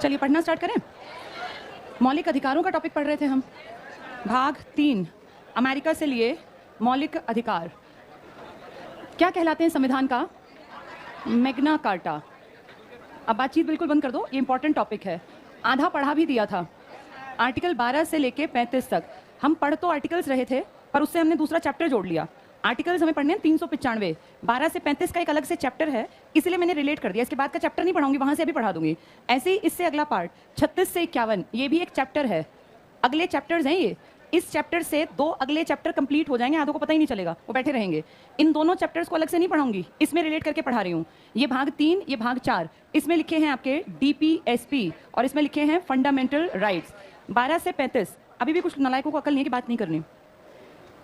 चलिए पढ़ना स्टार्ट करें। मौलिक अधिकारों का टॉपिक पढ़ रहे थे हम। भाग 3, अमेरिका से लिए मौलिक अधिकार। क्या कहलाते हैं संविधान का? Magna carta. अब बातचीत बिल्कुल बंद कर दो, ये इंपॉर्टेंट टॉपिक है। आधा पढ़ा भी दिया था, आर्टिकल 12 से लेके 35 तक। हम पढ़ तो आर्टिकल्स रहे थे, पर उससे हमने दूसरा चैप्टर जोड़ लिया। आर्टिकल्स हमें पढ़ने हैं 395, 12 से 35 का एक अलग से चैप्टर है, इसलिए मैंने रिलेट कर दिया। इसके बाद का चैप्टर नहीं पढ़ाऊंगी, वहां से अभी पढ़ा दूंगी। ऐसे ही इससे अगला पार्ट 36 से 51, ये भी एक चैप्टर है। अगले चैप्टर्स हैं ये। इस चैप्टर से 2 अगले चैप्टर कंप्लीट हो जाएंगे, आधों को पता ही नहीं चलेगा, वो बैठे रहेंगे। इन दोनों चैप्टर्स को अलग से नहीं पढ़ाऊंगी, इसमें रिलेट करके पढ़ा रही हूँ। ये भाग 3, ये भाग 4, इसमें लिखे हैं आपके DPSP और इसमें लिखे हैं फंडामेंटल राइट्स। 12 से 35, अभी भी कुछ नालायकों को अकल नहीं है कि बात नहीं करनी।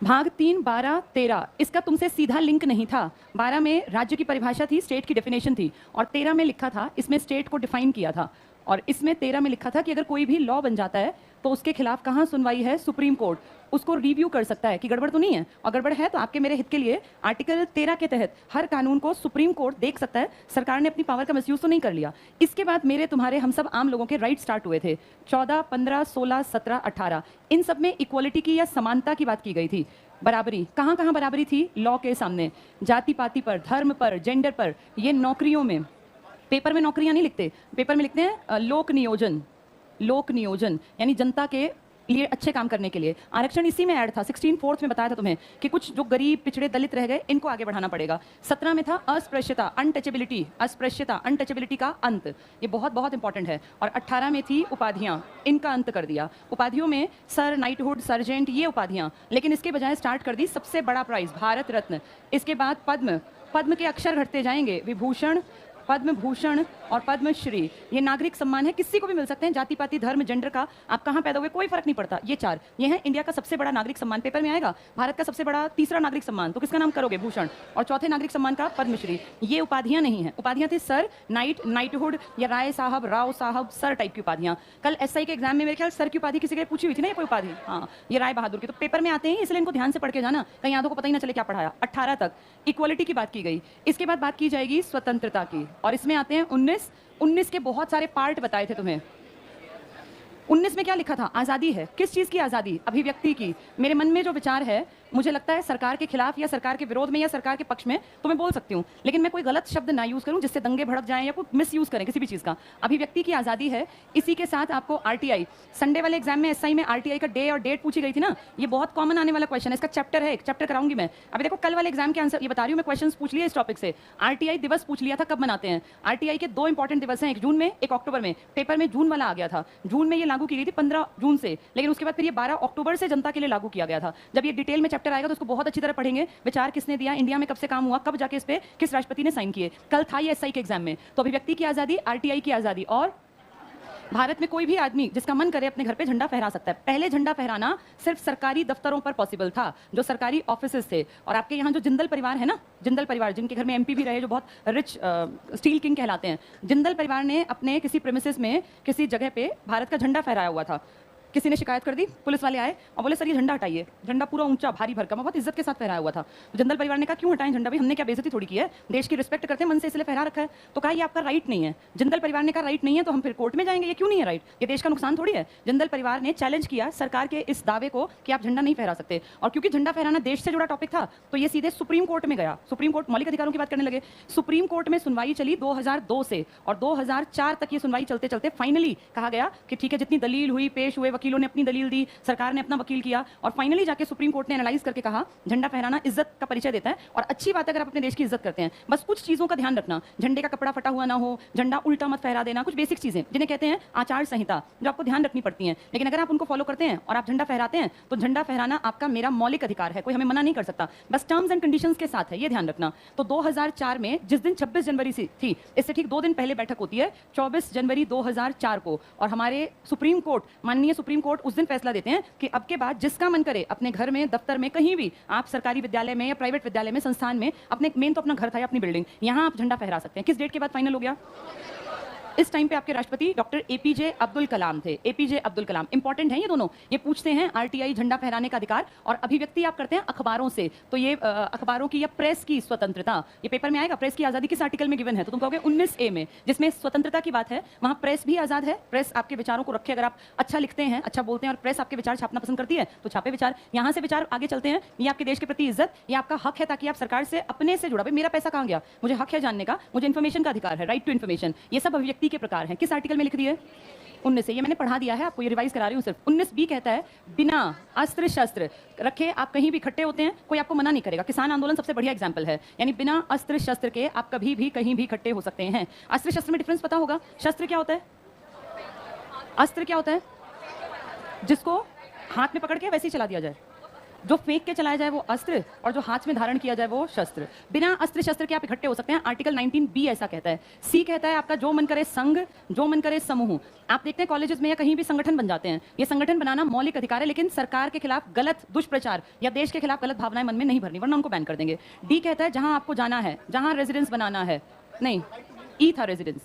भाग 3, 12, 13, इसका तुमसे सीधा लिंक नहीं था। 12 में राज्य की परिभाषा थी, स्टेट की डेफिनेशन थी, और 13 में लिखा था, इसमें स्टेट को डिफाइन किया था। और इसमें 13 में लिखा था कि अगर कोई भी लॉ बन जाता है तो उसके खिलाफ कहाँ सुनवाई है? सुप्रीम कोर्ट उसको रिव्यू कर सकता है कि गड़बड़ तो नहीं है, और गड़बड़ है तो आपके मेरे हित के लिए आर्टिकल 13 के तहत हर कानून को सुप्रीम कोर्ट देख सकता है, सरकार ने अपनी पावर का मिसयूज तो नहीं कर लिया। इसके बाद मेरे तुम्हारे हम सब आम लोगों के राइट स्टार्ट हुए थे। 14, 15, 16, 17, 18, इन सब में इक्वालिटी की या समानता की बात की गई थी। बराबरी, कहाँ कहाँ बराबरी थी? लॉ के सामने, जाति पाति पर, धर्म पर, जेंडर पर। ये नौकरियों में, पेपर में नौकरियां नहीं लिखते, पेपर में लिखते हैं लोक नियोजन। लोक नियोजन यानी जनता के लिए अच्छे काम करने के लिए। आरक्षण इसी में ऐड था। 16(4) में बताया था तुम्हें कि कुछ जो गरीब पिछड़े दलित रह गए, इनको आगे बढ़ाना पड़ेगा। 17 में था अस्पृश्यता, अनटचेबिलिटी, अस्पृश्यता, अनटचेबिलिटी का अंत, ये बहुत बहुत इंपॉर्टेंट है। और 18 में थी उपाधियां, इनका अंत कर दिया। उपाधियों में सर, नाइटहुड, सर्जेंट, ये उपाधियां, लेकिन इसके बजाय स्टार्ट कर दी सबसे बड़ा प्राइज भारत रत्न। इसके बाद पद्म, पद्म के अक्षर घटते जाएंगे, विभूषण, पद्म भूषण और पद्मश्री। ये नागरिक सम्मान है, किसी को भी मिल सकते हैं, जाति पाति, धर्म, जेंडर का, आप कहाँ पैदा हुए कोई फर्क नहीं पड़ता। ये 4, ये है इंडिया का सबसे बड़ा नागरिक सम्मान। पेपर में आएगा भारत का सबसे बड़ा तीसरा नागरिक सम्मान, तो किसका नाम करोगे? भूषण। और चौथे नागरिक सम्मान का पद्मश्री। ये उपाधियां नहीं है, उपाधियां थी सर, नाइट, नाइटहुड या राय साहब, राव साहब, सर टाइप की उपाधियां। कल SI के एग्जाम में मेरे ख्याल सर की उपाधि किसी के पूछी हुई थी ना, ये कोई उपाधि? हाँ, ये राय बहादुर की। तो पेपर में आते हैं, इसलिए इनको ध्यान से पढ़ के जाना, कहीं आधों को पता ही ना चले क्या पढ़ाया। 18 तक इक्वालिटी की बात की गई। इसके बाद बात की जाएगी स्वतंत्रता की, और इसमें आते हैं 19 के बहुत सारे पार्ट बताए थे तुम्हें। 19 में क्या लिखा था? आज़ादी है। किस चीज़ की आज़ादी? अभिव्यक्ति की। मेरे मन में जो विचार है, मुझे लगता है सरकार के खिलाफ या सरकार के विरोध में या सरकार के पक्ष में, तो मैं बोल सकती हूँ, लेकिन मैं कोई गलत शब्द ना यूज़ करूँ जिससे दंगे भड़क जाएं या कोई मिस यूज़ करें किसी भी चीज़ का। अभिव्यक्ति की आज़ादी है। इसी के साथ आपको RTI, संडे वाले एग्जाम में SI में RTI का डे और डेट पूछी गई थी ना, ये बहुत कॉमन आने वाला क्वेश्चन है। इसका चैप्टर है, एक चैप्टर कराऊंगी मैं। अभी देखो कल वाले एग्जाम के आंसर ये बता रही हूँ मैं, क्वेश्चन पूछ लिया इस टॉपिक से। RTI दिवस पूछ लिया था, कब मनाते हैं? RTI के 2 इंपॉर्टेंट दिवस हैं, एक जून में, एक अक्टूबर में। पेपर में जून वाला आ गया था। जून में ये लागू की गई थी 15 जून से, लेकिन उसके बाद फिर ये 12 अक्टूबर से जनता के लिए लागू किया गया था। जब ये डिटेल में चैप्टर आएगा तो उसको बहुत अच्छी तरह पढ़ेंगे। विचार किसने दिया, इंडिया में कब से काम हुआ, कब जाके इस पे किस राष्ट्रपति ने साइन किए। कल था ये SI के एग्जाम में। तो अभिव्यक्ति की आजादी, RTI की आजादी, और भारत में कोई भी आदमी जिसका मन करे अपने घर पे झंडा फहरा सकता है। पहले झंडा फहराना सिर्फ सरकारी दफ्तरों पर पॉसिबल था, जो सरकारी ऑफिसेस थे। और आपके यहाँ जो जिंदल परिवार है ना, जिंदल परिवार जिनके घर में MP भी रहे, जो बहुत रिच स्टील किंग कहलाते हैं, जिंदल परिवार ने अपने किसी प्रेमिसेस में किसी जगह पे भारत का झंडा फहराया हुआ था। किसी ने शिकायत कर दी, पुलिस वाले आए और बोले सर ये झंडा हटाइए। झंडा पूरा ऊंचा भारी भरकम, बहुत इज्जत के साथ फहराया हुआ था। तो जिंदल परिवार ने कहा क्यों हटाएं झंडा? भाई हमने क्या बेइज्जती थोड़ी की है, देश की रिस्पेक्ट करते हैं मन से, इसलिए फहरा रखा है। तो कहा ये आपका राइट नहीं है। जिंदल परिवार ने कहा राइट नहीं है तो हम फिर कोर्ट में जाएंगे, ये क्यों नहीं है राइट, ये देश का नुकसान थोड़ी है। जिंदल परिवार ने चैलेंज किया सरकार के इस दावे को कि आप झंडा नहीं फहरा सकते। और क्योंकि झंडा फहराना देश से जुड़ा टॉपिक था, तो ये सीधे सुप्रीम कोर्ट में गया। सुप्रीम कोर्ट मौलिक अधिकारों की बात करने लगे। सुप्रीम कोर्ट में सुनवाई चली 2002 से, और 2004 तक ये सुनवाई चलते चलते फाइनली कहा गया कि ठीक है, जितनी दलील हुई, पेश हुए, वकीलों ने अपनी दलील दी, सरकार ने अपना वकील किया, और फाइनली जाके सुप्रीम कोर्ट ने एनालाइज करके कहा झंडा फहराना इज्जत का परिचय देता है और अच्छी बात है अगर आप अपने देश की इज्जत करते हैं। बस कुछ चीजों का ध्यान रखना, झंडे का कपड़ा फटा हुआ ना हो, झंडा उल्टा मत फहरा देना, कुछ बेसिक चीजें जिन्हें कहते हैं आचार संहिता, जो आपको ध्यान रखनी पड़ती हैं। लेकिन अगर आप उनको फॉलो करते हैं और आप झंडा फहराते हैं तो झंडा फहराना आपका मेरा मौलिक अधिकार है, कोई हमें मना नहीं कर सकता, बस टर्म्स एंड कंडीशंस के साथ है, ये ध्यान रखना। तो 2004 में जिस दिन 26 जनवरी थी, इससे ठीक 2 दिन पहले बैठक होती है, 24 जनवरी 2004 को, और हमारे सुप्रीम कोर्ट, माननीय सुप्रीम कोर्ट उस दिन फैसला देते हैं कि अब के बाद जिसका मन करे अपने घर में, दफ्तर में, कहीं भी, आप सरकारी विद्यालय में या प्राइवेट विद्यालय में, संस्थान में, अपने मेन तो अपना घर था या अपनी बिल्डिंग, यहां आप झंडा फहरा सकते हैं। किस डेट के बाद फाइनल हो गया? इस टाइम पे आपके राष्ट्रपति डॉक्टर एपीजे अब्दुल कलाम थे। एपीजे अब्दुल कलाम इंपॉर्टेंट है ये दोनों। ये पूछते हैं आरटीआई झंडा फहराने का अधिकार और अभिव्यक्ति आप करते हैं अखबारों से, तो ये अखबारों की या प्रेस की स्वतंत्रता, ये पेपर में आएगा प्रेस की आजादी किस आर्टिकल में गिवन है, तो तुम कहोगे 19A में, जिसमें स्वतंत्रता की बात है। वहां प्रेस भी आजाद है, प्रेस आपके विचारों को रखे, अगर आप अच्छा लिखते हैं, अच्छा बोलते हैं और प्रेस आपके विचार छापना पसंद करती है तो छापे विचार, यहां से विचार आगे चलते हैं। ये आपके देश के प्रति इज्जत, ये आपका हक है ताकि आप सरकार से अपने से जुड़ा, भाई मेरा पैसा कहां गया, मुझे हक है जानने का, मुझे इन्फॉर्मेशन का अधिकार है, राइट टू इन्फॉर्मेशन। ये सब अभिव्यक्ति के प्रकार हैं। किस आर्टिकल में लिख दिए? 19 से। ये मैंने पढ़ा दिया है आपको, ये रिवाइज करा रही हूँ सिर्फ। 19B कहता है बिना अस्त्र शस्त्र रखे आप कहीं भी इकट्ठे होते हैं, कोई आपको मना नहीं करेगा। किसान आंदोलन सबसे बढ़िया एग्जांपल है, यानी बिना अस्त्र शस्त्र के आप कभी भी कहीं भी इकट्ठे हो सकते हैं। अस्त्र शस्त्र में डिफरेंस पता होगा? शस्त्र क्या होता है? अस्त्र क्या होता है? जिसको हाथ में पकड़ के वैसे ही चला दिया जाए, जो फेंक के चलाया जाए वो अस्त्र, और जो हाथ में धारण किया जाए वो शस्त्र। बिना अस्त्र शस्त्र के आप इकट्ठे हो सकते हैं, आर्टिकल 19B ऐसा कहता है। सी कहता है आपका जो मन करे संघ, जो मन करे समूह। आप देखते हैं कॉलेजेस में या कहीं भी संगठन बन जाते हैं, ये संगठन बनाना मौलिक अधिकार है, लेकिन सरकार के खिलाफ गलत दुष्प्रचार या देश के खिलाफ गलत भावनाएं मन में नहीं भरनी, वरना उनको बैन कर देंगे। डी कहता है जहां आपको जाना है, जहां रेजिडेंस बनाना है, नहीं ई था रेजिडेंस,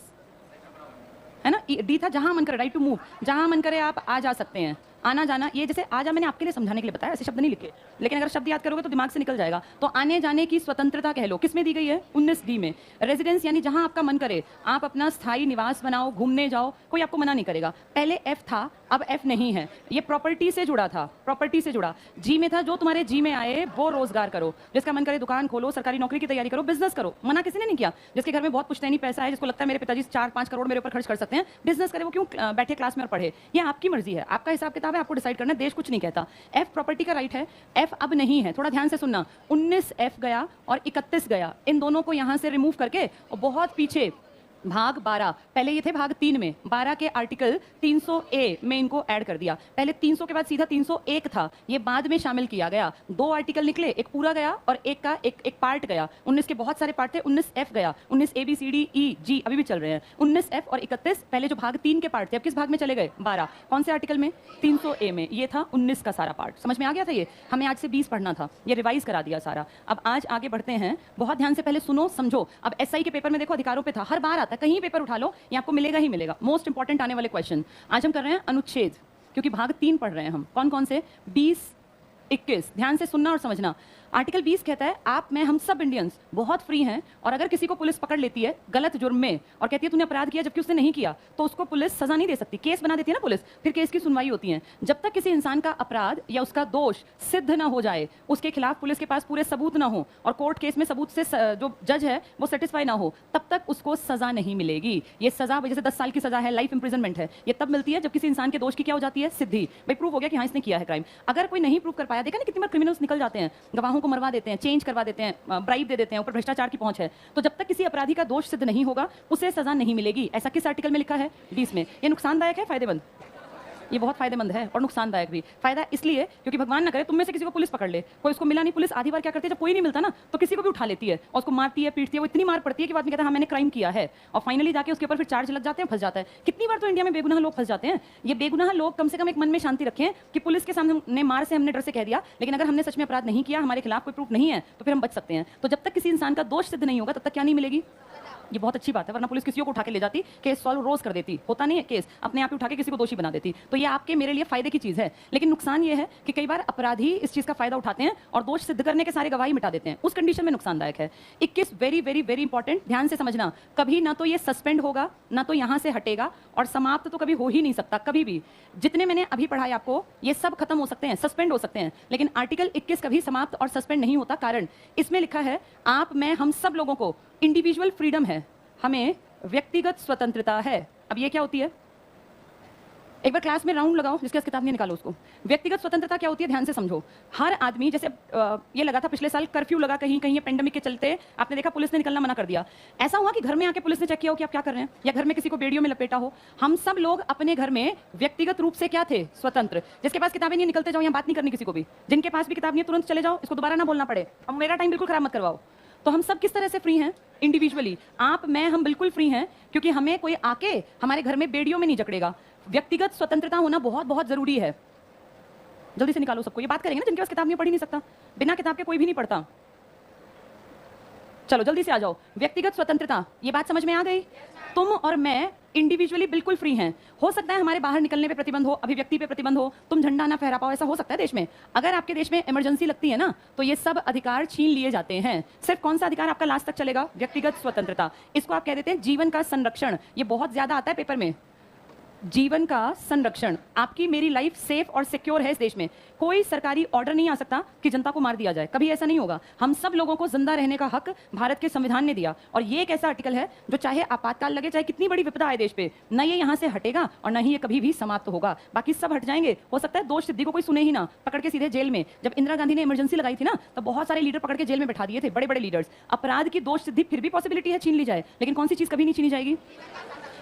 है ना, डी था जहां मन करे, राइट टू मूव, जहां मन करे आप आ जा सकते हैं, आना जाना। ये जैसे आ जा मैंने आपके लिए समझाने के लिए बताया, ऐसे शब्द नहीं लिखे, लेकिन अगर शब्द याद करोगे तो दिमाग से निकल जाएगा। तो आने जाने की स्वतंत्रता कह लो, किसमें दी गई है? 19D में। रेजिडेंस यानी जहां आपका मन करे आप अपना स्थायी निवास बनाओ, घूमने जाओ, कोई आपको मना नहीं करेगा। पहले F था, अब F नहीं है, ये प्रॉपर्टी से जुड़ा था, प्रॉपर्टी से जुड़ा। जी में था जो तुम्हारे जी में आए वो रोजगार करो, जिसका मन करे दुकान खोलो, सरकारी नौकरी की तैयारी करो, बिजनेस करो, मना किसी ने नहीं किया। जिसके घर में बहुत पुश्तैनी पैसा है, जिसको लगता है मेरे पिताजी 4-5 करोड़ मेरे ऊपर खर्च कर सकते हैं, बिजनेस करे, वो क्यों बैठे क्लास में और पढ़े, ये आपकी मर्जी है, आपका हिसाब किताब है, आपको डिसाइड करना है, देश कुछ नहीं कहता। F प्रॉपर्टी का राइट है, F अब नहीं है, थोड़ा ध्यान से सुनना। 19F गया और 31 गया, इन दोनों को यहां से रिमूव करके और बहुत पीछे भाग 12, पहले ये थे भाग 3 में, 12 के आर्टिकल 300A में इनको ऐड कर दिया। पहले 300 के बाद सीधा 301 था, ये बाद में शामिल किया गया। 2 आर्टिकल निकले, एक पूरा गया और एक का एक पार्ट गया। 19 के बहुत सारे पार्ट थे, 19F गया, 19ABCDEG अभी भी चल रहे हैं। 19F और 31 पहले जो भाग 3 के पार्ट थे, अब किस भाग में चले गए? 12। कौन से आर्टिकल में? 300A में। ये था 19 का सारा पार्ट, समझ में आ गया था? ये हमें आज से 20 पढ़ना था, ये रिवाइज करा दिया सारा। अब आज आगे बढ़ते हैं, बहुत ध्यान से पहले सुनो समझो। अब SI के पेपर में देखो अधिकारों पे था, हर बार आता, कहीं पेपर उठा लो ये आपको मिलेगा ही मिलेगा। मोस्ट इंपॉर्टेंट आने वाले क्वेश्चन आज हम कर रहे हैं अनुच्छेद, क्योंकि भाग 3 पढ़ रहे हैं हम। कौन कौन से? 20, 21। ध्यान से सुनना और समझना। आर्टिकल 20 कहता है आप में हम सब इंडियंस बहुत फ्री हैं, और अगर किसी को पुलिस पकड़ लेती है गलत जुर्म में और कहती है तूने अपराध किया जबकि उसने नहीं किया, तो उसको पुलिस सजा नहीं दे सकती, केस बना देती है ना पुलिस, फिर केस की सुनवाई होती है। जब तक किसी इंसान का अपराध या उसका दोष सिद्ध ना हो जाए, उसके खिलाफ पुलिस के पास पूरे सबूत ना हो और कोर्ट केस में सबूत से जो जज है वो सेटिस्फाई ना हो, तब तक उसको सजा नहीं मिलेगी। ये सजा जैसे 10 साल की सजा है, लाइफ इंप्रिजनमेंट है, ये तब मिलती है जब किसी इंसान के दोष की क्या हो जाती है? सिद्धि। भाई प्रूव हो गया कि हाँ इसने किया है क्राइम। अगर कोई नहीं प्रूव कर पाया, देखा ना कितनी बार क्रिमिनल्स निकल जाते हैं, गवाहों को मरवा देते हैं, चेंज करवा देते हैं, ब्राइब दे देते हैं, ऊपर भ्रष्टाचार की पहुंच है। तो जब तक किसी अपराधी का दोष सिद्ध नहीं होगा उसे सजा नहीं मिलेगी। ऐसा किस आर्टिकल में लिखा है? 20 में। ये नुकसानदायक है फायदेमंद? ये बहुत फायदेमंद है और नुकसानदायक भी। फायदा इसलिए क्योंकि भगवान ना करे तुम में से किसी को पुलिस पकड़ ले, कोई उसको मिला नहीं, पुलिस आधी बार क्या करती है जब कोई नहीं मिलता ना तो किसी को भी उठा लेती है और उसको मारती है, पीटती है, वो इतनी मार पड़ती है कि बाद में कहता है हाँ मैंने क्राइम किया है, और फाइनली जाके उसके ऊपर फिर चार्ज लग जाते हैं, फंस जाता है। कितनी बार तो इंडिया में बेगुनाह लोग फंस जाते हैं। ये बेगुनाह लोग कम से कम एक मन में शांति रखें कि पुलिस के सामने मार से हमने डर से कह दिया, लेकिन अगर हमने सच में अपराध नहीं किया, हमारे खिलाफ कोई प्रूफ नहीं है, तो फिर हम बच सकते हैं। तो जब तक किसी इंसान का दोष सिद्ध नहीं होगा तब तक क्या नहीं मिलेगी? ये बहुत अच्छी बात है, वरना पुलिस किसी को उठा के ले जाती, केस सॉल्व रोज कर देती, होता नहीं है केस, अपने आप ही उठा के किसी को दोषी बना देती। तो ये आपके मेरे लिए फायदे की चीज है। लेकिन नुकसान ये है कि कई बार अपराधी इस चीज का फायदा उठाते हैं और दोष सिद्ध करने के सारे गवाही मिटा देते हैं, उस कंडीशन में नुकसानदायक है। 21 वेरी वेरी वेरी इंपॉर्टेंट, ध्यान से समझना। कभी ना तो ये सस्पेंड होगा, ना तो यहां से हटेगा, और समाप्त तो कभी हो ही नहीं सकता कभी भी। जितने मैंने अभी पढ़ाए आपको ये सब खत्म हो सकते हैं, सस्पेंड हो सकते हैं, लेकिन आर्टिकल 21 कभी समाप्त और सस्पेंड नहीं होता। कारण इसमें लिखा है आप में हम सब लोगों को इंडिविजुअल फ्रीडम है, हमें व्यक्तिगत स्वतंत्रता है। अब ये क्या होती है? एक बार क्लास में राउंड लगाओ, जिसके पास किताब नहीं निकालो उसको। व्यक्तिगत स्वतंत्रता क्या होती है ध्यान से समझो। हर आदमी, जैसे ये लगा था पिछले साल कर्फ्यू लगा, कहीं कहीं ये पेंडेमिक के चलते आपने देखा पुलिस ने निकलना मना कर दिया। ऐसा हुआ कि घर में आके पुलिस ने चेक किया हो कि आप क्या कर रहे हैं, या घर में किसी को बेड़ियों में लपेटा हो। हम सब लोग अपने घर में व्यक्तिगत रूप से क्या थे? स्वतंत्र। जिसके पास किताबें नहीं, निकलते जाओ, यहाँ बात नहीं करनी किसी को भी। जिनके पास भी किताब नहीं है तुरंत चले जाओ, इसको दोबारा ना बोलना पड़े। अब मेरा टाइम बिल्कुल खराब मत करवाओ। तो हम सब किस तरह से फ्री हैं? इंडिविजुअली। आप मैं हम बिल्कुल फ्री हैं, क्योंकि हमें कोई आके हमारे घर में बेड़ियों में नहीं जकड़ेगा। व्यक्तिगत स्वतंत्रता होना बहुत बहुत जरूरी है। जल्दी से निकालो सबको, ये बात करेंगे ना जिनके पास किताब नहीं, पढ़ ही नहीं सकता, बिना किताब के कोई भी नहीं पढ़ता। चलो जल्दी से आ जाओ। व्यक्तिगत स्वतंत्रता, ये बात समझ में आ गई? तुम और मैं इंडिविजुअली बिल्कुल फ्री हैं। हो सकता है हमारे बाहर निकलने पे प्रतिबंध हो, अभिव्यक्ति पे प्रतिबंध हो, तुम झंडा ना फहरा पाओ, ऐसा हो सकता है देश में। अगर आपके देश में इमरजेंसी लगती है ना, तो ये सब अधिकार छीन लिए जाते हैं। सिर्फ कौन सा अधिकार आपका लास्ट तक चलेगा? व्यक्तिगत स्वतंत्रता। इसको आप कह देते हैं जीवन का संरक्षण। ये बहुत ज्यादा आता है पेपर में, जीवन का संरक्षण। आपकी मेरी लाइफ सेफ और सिक्योर है इस देश में। कोई सरकारी ऑर्डर नहीं आ सकता कि जनता को मार दिया जाए, कभी ऐसा नहीं होगा। हम सब लोगों को जिंदा रहने का हक भारत के संविधान ने दिया, और ये एक ऐसा आर्टिकल है जो चाहे आपातकाल लगे, चाहे कितनी बड़ी विपदा आए देश पे, न ये यहाँ से हटेगा और न ही ये कभी भी समाप्त होगा। बाकी सब हट जाएंगे। हो सकता है दोष सिद्धि को कोई सुने ही ना, पकड़ के सीधे जेल में। जब इंदिरा गांधी ने इमरजेंसी लगाई थी ना, तो बहुत सारे लीडर पकड़ के जेल में बैठा दिए थे, बड़े बड़े लीडर्स। अपराध की दोष सिद्धि फिर भी पॉसिबिलिटी है छीन ली जाए, लेकिन कौन सी चीज कभी नहीं छीनी जाएगी?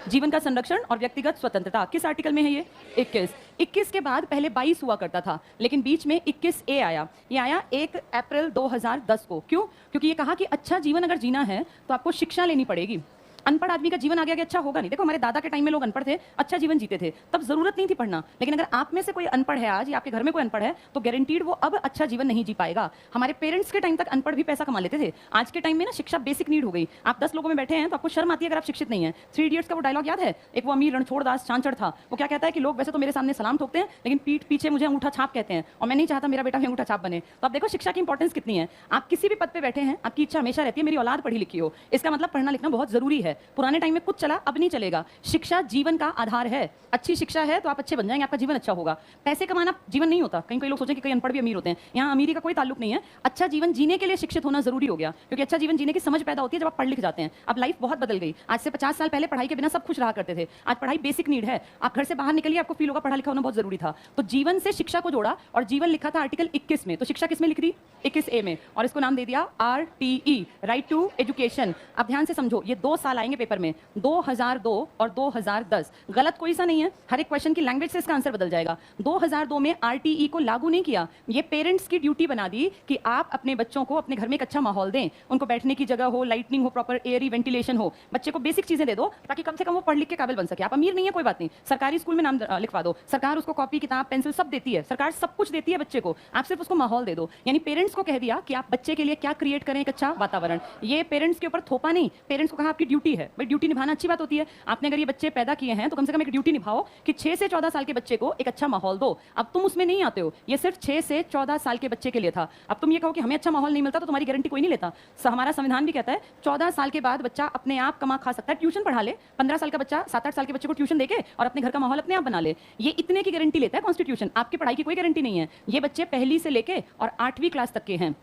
जीवन का संरक्षण और व्यक्तिगत स्वतंत्रता। किस आर्टिकल में है ये? 21 के बाद पहले 22 हुआ करता था, लेकिन बीच में 21A आया। ये आया 1 अप्रैल 2010 को। क्यों? क्योंकि ये कहा कि अच्छा जीवन अगर जीना है तो आपको शिक्षा लेनी पड़ेगी। अनपढ़ आदमी का जीवन आगे आगे अच्छा होगा नहीं। देखो हमारे दादा के टाइम में लोग अनपढ़ थे, अच्छा जीवन जीते थे, तब जरूरत नहीं थी पढ़ना। लेकिन अगर आप में से कोई अनपढ़ है आज, या आपके घर में कोई अनपढ़ है, तो गारंटीड वो अब अच्छा जीवन नहीं जी पाएगा। हमारे पेरेंट्स के टाइम तक अनपढ़ भी पैसा कमा लेते थे। आज के टाइम में ना शिक्षा बेसिक नीड हो गई। आप 10 लोगों में बैठे हैं तो आपको शर्म आती है अगर आप शिक्षित नहीं है। 3 इडियट्स का वो डायलॉग याद है? एक वो अमीर रणछोड़ दास चांचड़ था, वो क्या कहता है कि लोग वैसे तो मेरे सामने सलाम ठोकते हैं, लेकिन पीठ पीछे मुझे अंगूठा छाप कहते हैं, और मैं नहीं चाहता मेरा बेटा भी अंगूठा छाप बने। तो आप देखो शिक्षा की इंपॉर्टेंस कितनी है। आप किसी भी पद पे बैठे हैं, आपकी इच्छा हमेशा रहती है मेरी औलाद पढ़ी लिखी हो। इसका मतलब पढ़ना लिखना बहुत जरूरी है। पुराने टाइम में कुछ चला, अब नहीं चलेगा। शिक्षा जीवन का आधार है। अच्छी शिक्षा है तो आप अच्छे बन जाएंगे, आपका जीवन अच्छा होगा। पैसे कमाना जीवन नहीं होता। कई लोग सोचें कि कई अनपढ़ भी अमीर होते हैं, यहाँ अमीरी का कोई ताल्लुक नहीं है। अच्छा जीवन जीने के लिए शिक्षित होना जरूरी हो गया, क्योंकि अच्छा जीवन जीने की समझ पैदा होती है जब आप पढ़ लिख जाते हैं। अब लाइफ बहुत बदल गई। आज से 50 साल पहले पढ़ाई के बिना सब खुश रहा करते थे। आज पढ़ाई बेसिक नीड है। आप घर से बाहर निकलिए, आपको फील होगा पढ़ा लिखा होना बहुत जरूरी था। तो जीवन से शिक्षा को जोड़ा, और जीवन लिखा था आर्टिकल 21 में। तो शिक्षा किस में लिख दी? 21A में, और इसको नाम दे दिया RTE, राइट टू एजुकेशन। अब ध्यान से समझो, ये 2 साल आएंगे पेपर में, 2002 और 2010। गलत कोई सा नहीं है, हर एक क्वेश्चन की लैंग्वेज से इसका आंसर बदल जाएगा। 2002 में RTE को लागू नहीं किया। ये पेरेंट्स की ड्यूटी बना दी कि आप अपने बच्चों को अपने घर में एक अच्छा माहौल दें, उनको बैठने की जगह हो, लाइटनिंग हो, प्रॉपर एयरी वेंटिलेशन हो, बच्चे को बेसिक चीजें दे दो ताकि कम से कम वो पढ़ लिख के काबिल बन सके। आप अमीर नहीं है कोई बात नहीं, सरकारी स्कूल में नाम लिखवा दो, सरकार उसको कॉपी किताब पेंसिल सब देती है, सरकार सब कुछ देती है बच्चे को, आप सिर्फ उसको माहौल दे दो। यानी पेरेंट्स को कह दिया कि आप बच्चे के लिए क्या क्रिएट करें, एक अच्छा वातावरण। ये पेरेंट्स के ऊपर थोपा नहीं, पेरेंट्स को कहा आपकी ड्यूटी है। भाई ड्यूटी निभाना अच्छी बात होती है। आपने अगर ये बच्चे पैदा किए हैं तो कम से कम एक ड्यूटी निभाओ कि 6 से 14 साल के बच्चे को एक अच्छा माहौल दो। अब तुम उसमें नहीं आते हो, ये सिर्फ 6 से 14 साल के बच्चे के लिए था। अब तुम ये कहो कि हमें अच्छा माहौल नहीं मिलता तो तुम्हारी गारंटी कोई नहीं लेता। हमारा संविधान भी कहता है 14 साल के बाद बच्चा अपने आप कमा खा सकता है, ट्यूशन पढ़ा ले। 15 साल का बच्चा 7-8 साल के बच्चे को ट्यूशन देके और अपने घर का माहौल अपने आप बना ले। ये इतने की गारंटी लेता है कॉन्स्टिट्यूशन। आपकी पढ़ाई की कोई गारंटी नहीं है। ये बच्चे पहली से लेके और 8वीं क्लास तक के हैं।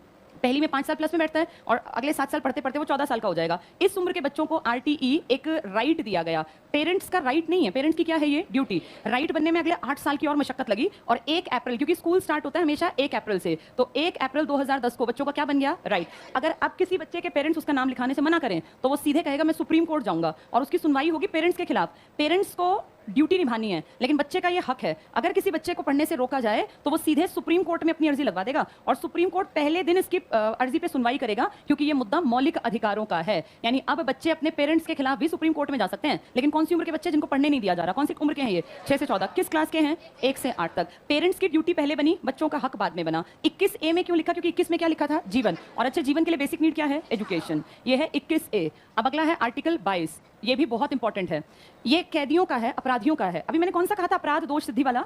पहली में 5 साल प्लस में बैठता है और अगले 7 साल पढ़ते पढ़ते वो 14 साल का हो जाएगा। इस उम्र के बच्चों को RTE एक राइट दिया गया। पेरेंट्स का राइट नहीं है, पेरेंट्स की क्या है? ये ड्यूटी। राइट बनने में अगले 8 साल की और मशक्कत लगी, और 1 अप्रैल, क्योंकि स्कूल स्टार्ट होता है हमेशा 1 अप्रैल से, तो 1 अप्रैल 2010 को बच्चों का क्या बन गया? राइट। अगर अब किसी बच्चे के पेरेंट्स उसका नाम लिखाने से मना करें तो वो सीधे कहेगा मैं सुप्रीम कोर्ट जाऊंगा, और उसकी सुनवाई होगी पेरेंट्स के खिलाफ। पेरेंट्स को ड्यूटी निभानी है, लेकिन बच्चे का ये हक है। अगर किसी बच्चे को पढ़ने से रोका जाए तो वो सीधे सुप्रीम कोर्ट में अपनी अर्जी लगवा देगा, और सुप्रीम कोर्ट पहले दिन इसकी अर्जी पे सुनवाई करेगा, क्योंकि ये मुद्दा मौलिक अधिकारों का है। यानी अब बच्चे अपने पेरेंट्स के खिलाफ भी सुप्रीम कोर्ट में जा सकते हैं। लेकिन कौन सी उम्र के बच्चे जिनको पढ़ने नहीं दिया जा रहा? कौन सी उम्र के हैं ये? 6 से 14। किस क्लास के हैं? 1 से 8 तक। पेरेंट्स की ड्यूटी पहले बनी, बच्चों का हक बाद में बना। 21A में क्यों लिखा? क्योंकि 21 में क्या लिखा था? जीवन। और अच्छे जीवन के लिए बेसिक नीड क्या है? एजुकेशन। ये है 21A। अब अगला है आर्टिकल 22। ये भी बहुत इंपॉर्टेंट है। ये कैदियों का है, अपराधियों का है। अभी मैंने कौन सा कहा था अपराध दोष सिद्धि वाला?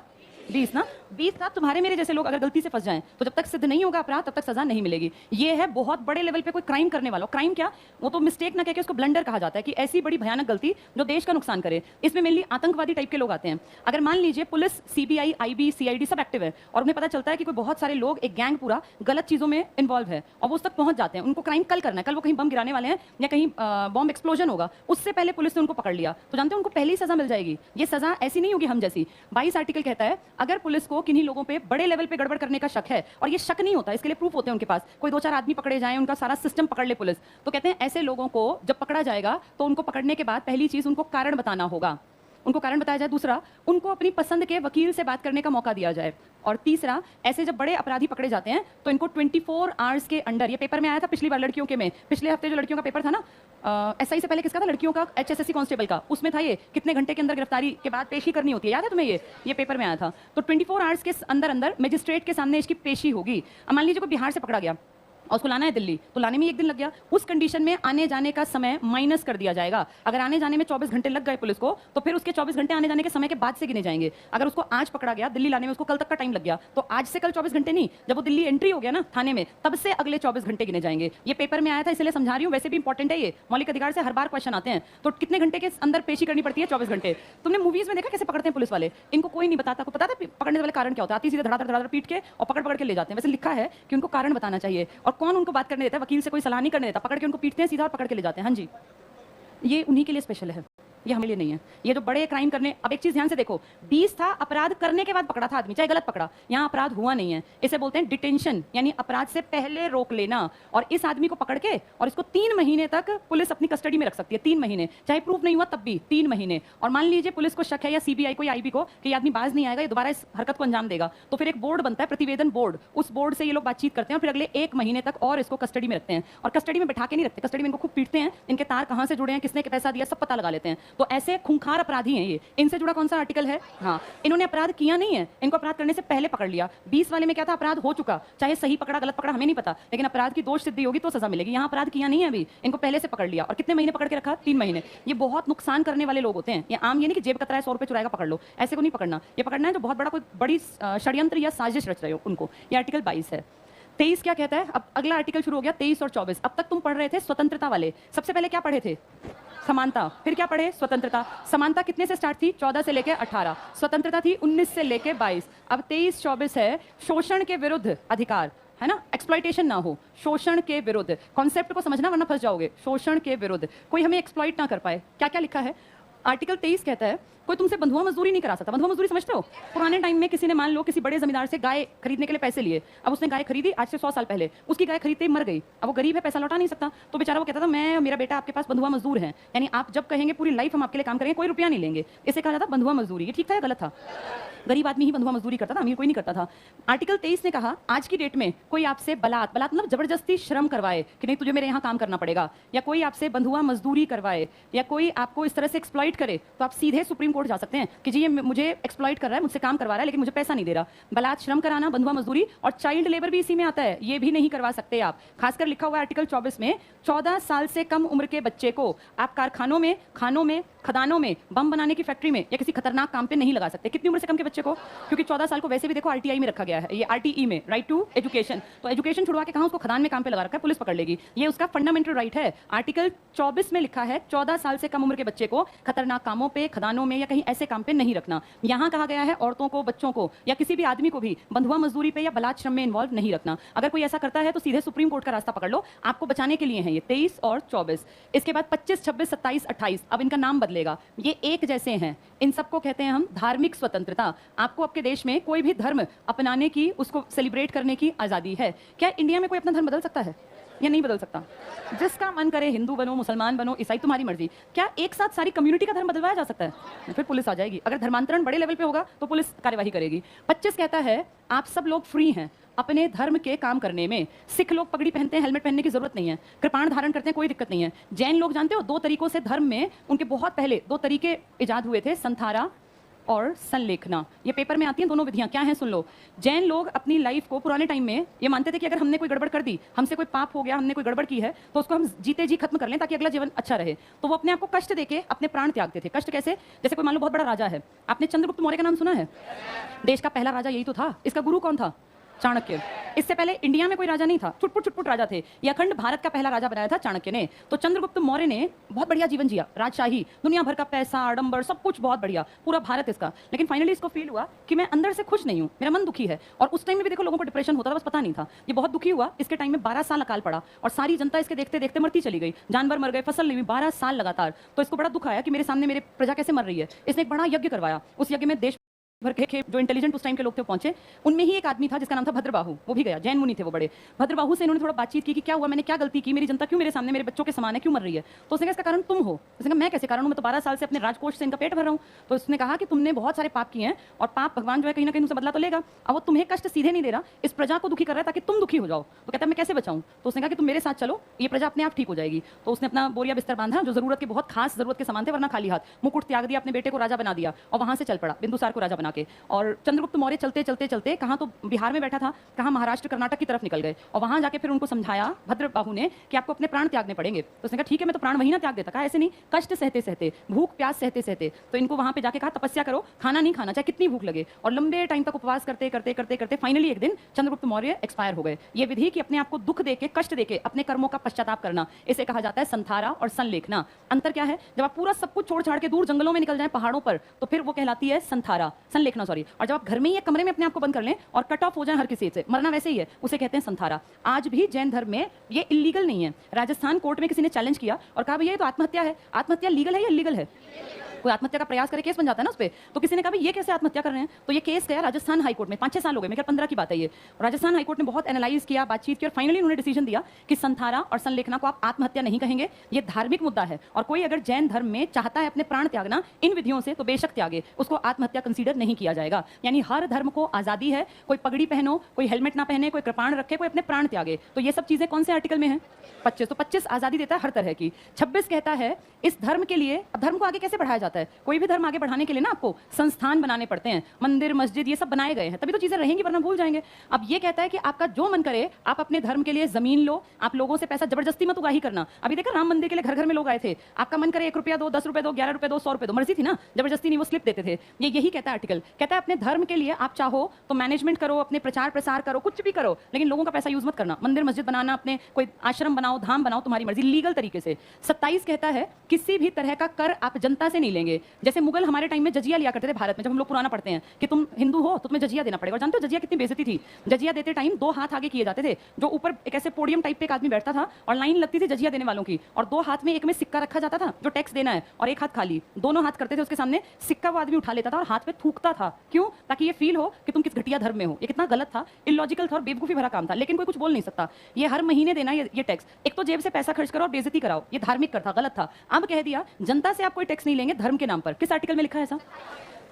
20 ना? 20 का तुम्हारे मेरे जैसे लोग अगर गलती से फंस जाएं तो जब तक सिद्ध नहीं होगा अपराध तब तक सजा नहीं मिलेगी। ये है बहुत बड़े लेवल पे कोई क्राइम करने वाला। क्राइम क्या? वो तो मिस्टेक ना कह के उसको ब्लंडर कहा जाता है, कि ऐसी बड़ी भयानक गलती जो देश का नुकसान करे। इसमें मेनली आतंकवादी टाइप के लोग आते हैं। अगर मान लीजिए पुलिस, CBI, IB, CID सब एक्टिव है, और उन्हें पता चलता है कि कोई बहुत सारे लोग, एक गैंग पूरा गलत चीजों में इन्वॉल्व है, और वो उस तक पहुंच जाते हैं, उनको क्राइम कल करना है, कल वो कहीं बम गिराने वाले हैं या कहीं बॉम्ब एक्सप्लोजन होगा, उससे पहले पुलिस ने उनको पकड़ लिया, तो जानते हैं उनको पहली सजा मिल जाएगी। ये सजा ऐसी नहीं होगी हम जैसी। 22 आर्टिकल कहता है अगर पुलिस को किन्हीं लोगों पे बड़े लेवल पे गड़बड़ करने का शक है, और ये शक नहीं होता, इसके लिए प्रूफ होते हैं उनके पास, कोई 2-4 आदमी पकड़े जाएं, उनका सारा सिस्टम पकड़ ले पुलिस, तो कहते हैं ऐसे लोगों को जब पकड़ा जाएगा तो उनको पकड़ने के बाद पहली चीज उनको कारण बताना होगा, उनको कारण बताया जाए। दूसरा, उनको अपनी पसंद के वकील से बात करने का मौका दिया जाए। और तीसरा, ऐसे जब बड़े अपराधी पकड़े जाते हैं तो इनको 24 आवर्स के अंडर, ये पेपर में आया था पिछली बार लड़कियों के में, पिछले हफ्ते जो लड़कियों का पेपर था ना, SI से पहले किसका था? लड़कियों का HSSC कांस्टेबल का, उसमें था ये कितने घंटे के अंदर गिरफ्तारी के बाद पेशी करनी होती है, याद है तुम्हें? ये पेपर में आया था। तो 24 आवर्स के अंदर अंदर मजिस्ट्रेट के सामने इसकी पेशी होगी। अब मान लीजिए कोई बिहार से पकड़ा गया और उसको लाना है दिल्ली, तो लाने में 1 दिन लग गया। उस कंडीशन में आने जाने का समय माइनस कर दिया जाएगा। अगर आने जाने में 24 घंटे लग गए पुलिस को, तो फिर उसके 24 घंटे आने जाने के समय के बाद से गिने जाएंगे। अगर उसको आज पकड़ा गया, दिल्ली लाने में उसको कल तक का टाइम लग गया, तो आज से कल 24 घंटे नहीं, जब वो दिल्ली एंट्री हो गया ना थाने में, तब से अगले 24 घंटे गिने जाएंगे। ये पेपर में आया था इसलिए समझा रही हूँ, वैसे भी इंपॉर्टेंट है ये, मौलिक अधिकार से हर बार क्वेश्चन आते हैं। तो कितने घंटे के अंदर पेशी करनी पड़ती है? 24 घंटे। तुमने मूवीज में देखा कैसे पकड़ते हैं पुलिस वाले? इनको कोई नहीं बताता। को पता था पकड़ने वाले कारण क्या होता है? आती सीधे धड़ाधड़ धड़ाधड़ पीट के और पकड़ पकड़ के ले जाते हैं। वैसे लिखा है कि उनको कारण बताना चाहिए, और कौन उनको बात करने देता है? वकील से कोई सलाह नहीं करने देता, पकड़ के उनको पीटते हैं सीधा और पकड़ के ले जाते हैं। हाँ जी, ये उन्हीं के लिए स्पेशल है, ये हमारे लिए नहीं है। ये जो बड़े क्राइम करने, अब एक चीज ध्यान से देखो, 20 था, अपराध करने के बाद पकड़ा था आदमी, चाहे गलत पकड़ा, यहाँ अपराध हुआ नहीं है। इसे बोलते हैं डिटेंशन, यानी अपराध से पहले रोक लेना। और इस आदमी को पकड़ के और इसको 3 महीने तक पुलिस अपनी कस्टडी में रख सकती है। 3 महीने, चाहे प्रूफ नहीं हुआ तब भी 3 महीने। और मान लीजिए पुलिस को शक है, या सीबीआई को या आईबी को, कि ये आदमी बाज नहीं आएगा, ये दोबारा इस हरकत को अंजाम देगा, तो फिर एक बोर्ड बनता है, प्रतिवेदन बोर्ड। उस बोर्ड से ये लोग बातचीत करते हैं और फिर अगले 1 महीने तक और इसको कस्टडी में रखते हैं। और कस्टडी में बैठा के नहीं रखते, कस्टडी में इनको खूब पीटते हैं, इनके तार कहाँ से जुड़े हैं, किसने पैसा दिया, सब पता लगा लेते हैं। तो ऐसे खूंखार अपराधी हैं ये। इनसे जुड़ा कौन सा आर्टिकल है? हाँ, इन्होंने अपराध किया नहीं है, इनको अपराध करने से पहले पकड़ लिया। 20 वाले में क्या था? अपराध हो चुका, चाहे सही पकड़ा गलत पकड़ा हमें नहीं पता, लेकिन अपराध की दोष सिद्धि होगी तो सजा मिलेगी। यहाँ अपराध किया नहीं है अभी, इनको पहले से पकड़ लिया। और कितने महीने पकड़ के रखा? 3 महीने। ये बहुत नुकसान करने वाले लोग होते हैं। ये आम ये नहीं कि जेब कतरा है 100 रुपए चुराएगा पकड़ लो, ऐसे को नहीं पकड़ना। ये पकड़ना है जो बहुत बड़ा कोई बड़ी षड्यंत्र या साजिश रच रहे हो उनको। ये आर्टिकल 22 है। 23 क्या कहता है? अब अगला आर्टिकल शुरू हो गया, 23 और 24। अब तक तुम पढ़ रहे थे स्वतंत्रता वाले। सबसे पहले क्या पढ़े थे? समानता। फिर क्या पढ़े? स्वतंत्रता। समानता कितने से स्टार्ट थी? 14 से लेकर 18। स्वतंत्रता थी 19 से लेकर 22। अब 23-24 है शोषण के विरुद्ध अधिकार, है ना? एक्सप्लॉइटेशन ना हो, शोषण के विरुद्ध। कॉन्सेप्ट को समझना वरना फंस जाओगे। शोषण के विरुद्ध, कोई हमें एक्सप्लॉइट ना कर पाए। क्या क्या लिखा है? आर्टिकल 23 कहता है कोई तुमसे बंधुआ मजदूरी नहीं करा सकता। बंधुआ मजदूरी समझते हो? पुराने टाइम में किसी ने, मान लो किसी बड़े जमींदार से गाय खरीदने के लिए पैसे लिए, अब उसने गाय खरीदी आज से 100 साल पहले, उसकी गाय खरीदते ही मर गई, अब वो गरीब है, पैसा लौटा नहीं सकता, तो बेचारा वो कहता था मैं मेरा बेटा आपके पास बंधुआ मजदूर है, यानी आप जब कहेंगे पूरी लाइफ हम आपके लिए काम करेंगे, कोई रुपया नहीं लेंगे। इसे कहा जाता बंधुआ मजदूरी। ये ठीक था या गलत था? गरीब आदमी ही बंधुआ मजदूरी करता था, अमीर कोई नहीं करता था। आर्टिकल 23 ने कहा आज की डेट में कोई आपसे बलात् मतलब जबरदस्ती श्रम करवाए कि नहीं तुझे मेरे यहाँ काम करना पड़ेगा, या कोई आपसे बंधुआ मजदूरी करवाए, या कोई आपको इस तरह से एक्सप्लॉइट करे, तो आप सीधे सुप्रीम कोर्ट जा सकते हैं कि जी ये मुझे एक्सप्लॉइट कर रहा है, मुझसे काम करवा रहा है लेकिन मुझे पैसा नहीं दे रहा। बलात्, श्रम कराना, बंधुआ मजदूरी और चाइल्ड लेबर भी इसी में आता है, ये भी नहीं करवा सकते आप। खासकर लिखा हुआ है आर्टिकल 24 में 14 साल से कम उम्र के बच्चे को आप कारखानों में, खानों में, खदानों में, बम बनाने की फैक्ट्री में या किसी खतरनाक काम पे नहीं लगा सकते। कितनी उम्र से कम के बच्चे को? क्योंकि 14 साल को वैसे भी देखो आरटीआई में रखा गया है, ये आरटीई में, राइट टू एजुकेशन। तो एजुकेशन छुड़वा के कहां उसको खदान में काम पे लगा रखा है, पुलिस पकड़ लेगी। ये उसका फंडामेंटल राइट है। आर्टिकल 24 में लिखा है 14 साल से कम उम्र के बच्चे को खतरनाक कामों पे, खदानों में या कहीं ऐसे काम पे नहीं रखना। यहां कहा गया है औरतों को, बच्चों को या किसी भी आदमी को भी बंधुआ मजदूरी पे या बलात् श्रम में इन्वॉल्व नहीं रखना। अगर कोई ऐसा करता है तो सीधे सुप्रीम कोर्ट का रास्ता पकड़ लो, आपको बचाने के लिए है ये 23 और 24। इसके बाद 25, 26, 27, 28 अब इनका नाम बदलेगा। ये एक जैसे हैं, इन सबको कहते हैं हम धार्मिक स्वतंत्रता। आपको आपके देश में कोई भी धर्म अपनाने की, उसको सेलिब्रेट करने की आजादी है। क्या इंडिया में कोई अपना धर्म बदल सकता है या नहीं बदल सकता? जिसका मन करे हिंदू बनो, मुसलमान बनो, ईसाई, तुम्हारी मर्जी। क्या एक साथ सारी कम्युनिटी का धर्म बदलवाया जा सकता है? फिर पुलिस आ जाएगी। अगर धर्मांतरण बड़े लेवल पे होगा तो पुलिस कार्यवाही करेगी। 25 कहता है आप सब लोग फ्री हैं अपने धर्म के काम करने में। सिख लोग पगड़ी पहनते हैं, हेलमेट पहनने की जरूरत नहीं है। कृपाण धारण करते हैं, कोई दिक्कत नहीं है। जैन लोग जानते हो 2 तरीकों से धर्म में, उनके बहुत पहले 2 तरीके इजाद हुए थे, संथारा और संलेखना। ये पेपर में आती हैं दोनों विधियां, क्या हैं सुन लो। जैन लोग अपनी लाइफ को पुराने टाइम में ये मानते थे कि अगर हमने कोई गड़बड़ कर दी, हमसे कोई पाप हो गया, हमने कोई गड़बड़ की है, तो उसको हम जीते जी खत्म कर लें ताकि अगला जीवन अच्छा रहे। तो वो अपने आप को कष्ट देके अपने प्राण त्यागते थे। कष्ट कैसे? जैसे कोई मान लो बहुत बड़ा राजा है, आपने चंद्रगुप्त मौर्य का नाम सुना है? देश का पहला राजा यही तो था। इसका गुरु कौन था? चाणक्य। इससे पहले इंडिया में कोई राजा नहीं था, छुटपुट छुटपुट राजा थे। ये अखंड भारत का पहला राजा बनाया था चाणक्य ने। तो चंद्रगुप्त मौर्य ने बहुत बढ़िया जीवन जिया, राजशाही, दुनिया भर का पैसा, आडंबर, सब कुछ बहुत बढ़िया, पूरा भारत इसका। लेकिन फाइनली इसको फील हुआ कि मैं अंदर से खुश नहीं हूँ, मेरा मन दुखी है। और उस टाइम में भी देखो लोगों को डिप्रेशन होता था, बस पता नहीं था। ये बहुत दुखी हुआ। इसके टाइम में 12 साल अकाल पड़ा और सारी जनता इसके देखते देखते मरती चली गई, जानवर मर गए, फसल नहीं हुई, 12 साल लगातार। तो इसको बड़ा दुख आया कि मेरे सामने मेरे प्रजा कैसे मर रही है। इसने एक बड़ा यज्ञ करवाया। उस यज्ञ में देश भर के जो इंटेलिजेंट उस टाइम के लोग थे पहुंचे। उनमें ही एक आदमी था जिसका नाम था भद्रबाहु, वो भी गया। जैन मुनि थे वो बड़े। भद्रबाहु से इन्होंने थोड़ा बातचीत की कि क्या हुआ, मैंने क्या गलती की, मेरी जनता क्यों मेरे सामने मेरे बच्चों के समान है, क्यों मर रही है? तो उसने कहा इसका कारण तुम हो। उसने कहा मैं कैसे कारण हूं, मैं तो 12 साल से अपने राजकोष से इनका पेट भर रहा हूं। तो उसने कहा कि तुमने बहुत सारे पाप किए हैं और पाप भगवान जो है कहीं ना कहीं उनसे बदला तो लेगा। अब वो तुम्हें कष्ट सीधे नहीं दे रहा, इस प्रजा को दुखी कर रहा है ताकि तुम दुखी हो जाओ। तो कहता है मैं कैसे बचाऊं? तो उसने कहा कि तुम मेरे साथ चलो, ये प्रजा अपने आप ठीक हो जाएगी। तो उसने अपना बोरिया बिस्तर बांधा, जो जरूरत के बहुत खास जरूरत के सामान थे, वरना खाली हाथ, मुकुट त्याग दिया, अपने बेटे को राजा बना दिया और वहां से चल पड़ा, बिंदुसार को राजा बना के। और चंद्रगुप्त मौर्य चलते चलते चलते कहाँ तो बिहार में बैठा था, कहाँ महाराष्ट्र कर्नाटक की तरफ निकल गए, और वहां जाके फिर उनको समझाया भद्रबाहु ने कि आपको अपने प्राण त्यागने पड़ेंगे। तो उसने कहा ठीक है, मैं तो प्राण वहीं ना त्याग देता। कहा ऐसे नहीं, कष्ट सहते सहते, भूख प्यास सहते सहते। तो इनको वहां पे जाके कहा तपस्या करो, खाना नहीं खाना चाहे कितनी भूख लगे, और लंबे टाइम तक उपवास करते करते करते करते फाइनली एक दिन चंद्रगुप्त मौर्य एक्सपायर हो गए। ये विधि कि अपने आप को दुख देके, कष्ट देके अपने कर्मों का पश्चाताप करना, इसे कहा जाता है संथारा और संलेखना। अंतर क्या है? जब आप पूरा सब कुछ छोड़ छाड़ के दूर जंगलों में निकल जाएं, पहाड़ों पर, तो फिर वो कहलाती है संथारा, संलेखना सॉरी। और जब आप घर में ही एक कमरे में अपने आप को बंद कर लें और कट ऑफ हो जाए हर किसी से, मरना वैसे ही है, उसे कहते हैं संथारा। आज भी जैन धर्म में ये इलीगल नहीं है। राजस्थान कोर्ट में किसी ने चैलेंज किया और कहा भैया ये तो आत्महत्या है। आत्महत्या लीगल है या इलीगल है? कोई आत्महत्या का प्रयास करे केस बन जाता है ना उस पे। तो किसी ने कहा ये कैसे आत्महत्या कर रहे हैं? तो ये केस गया राजस्थान हाईकोर्ट में। 5-6 साल हो गए, मेरे 15 की बात है ये। राजस्थान हाईकोर्ट ने बहुत एनालाइज किया, बातचीत की, और फाइनली उन्होंने डिसीजन दिया कि संथारा और संलेखना को आप आत्महत्या नहीं कहेंगे, ये धार्मिक मुद्दा है। और कोई अगर जैन धर्म में चाहता है अपने प्राण त्यागना इन विधियों से, तो बेशक त्यागे, उसको आत्महत्या कंसीडर नहीं किया जाएगा। यानी हर धर्म को आजादी है, कोई पगड़ी पहनो, कोई हेलमेट ना पहने, कोई कृपाण रखे, कोई अपने प्राण त्यागे। तो ये सब चीजें कौन से आर्टिकल में है? 25। तो 25 आजादी देता है हर तरह की। 26 कहता है इस धर्म के लिए, अब धर्म को आगे कैसे बढ़ाया जाता है? कोई भी धर्म आगे बढ़ाने के लिए ना आपको संस्थान बनाने पड़ते हैं, मंदिर मस्जिद ये सब बनाए गए हैं, तभी तो चीजें रहेंगी, वरना भूल जाएंगे। अब ये कहता है कि आपका जो मन करे आप अपने धर्म के लिए जमीन लो, आप लोगों से पैसा जबरदस्ती मत उगाही करना। अभी देखा राम मंदिर के लिए घर घर में लोग आए थे, आपका मन करे 1 रुपया दो, 10 रुपए दो, 11 रुपए दो, 100 रुपए दो, मर्जी थी ना, जबरदस्ती नहीं, वो स्लिप देते थे। ये यही कहता है आर्टिकल। कहता है अपने धर्म के लिए आप चाहो तो मैनेजमेंट करो, अपने प्रचार प्रसार करो, कुछ भी करो, लेकिन लोगों का पैसा यूज मत करना। मंदिर मस्जिद बनाना, अपने कोई आश्रम बनाओ, धाम बनाओ, तुम्हारी मर्जी, लीगल तरीके से। 27 कहता है किसी भी तरह का कर आप जनता से नहीं लेंगे। जैसे मुगल हमारे टाइम में जजिया लिया करते थे भारत में, जब हम लोग पुराना पढ़ते हैं कि तुम हिंदू हो तो तुम्हें जजिया देना पड़ेगा। और जानते हो जजिया कितनी बेइज्जती थी? जजिया देते टाइम 2 हाथ आगे किए जाते थे, जो ऊपर एक ऐसे पोडियम टाइप पे एक आदमी बैठता था और लाइन लगती थी जजिया देने वालों की, और 2 हाथ में, एक में सिक्का रखा जाता था जो टैक्स देना है, और एक हाथ खाली। दोनों हाथ करते थे उसके सामने, सिक्का वो आदमी उठा लेता था और हाथ पे थूकता था। क्यों? ताकि ये फील हो कि तुम किस घटिया धर्म में हो। ये कितना गलत था, इलॉजिकल था और बेवकूफी भरा काम था, लेकिन कोई कुछ बोल नहीं सकता। ये हर महीने देना ये टैक्स, एक तो जेब से पैसा खर्च करो और बेइज्जती कराओ, ये धार्मिक कर था, गलत था। अब कह दिया जनता से आप कोई टैक्स नहीं लेंगे धर्म के नाम पर। किस आर्टिकल में लिखा है ऐसा?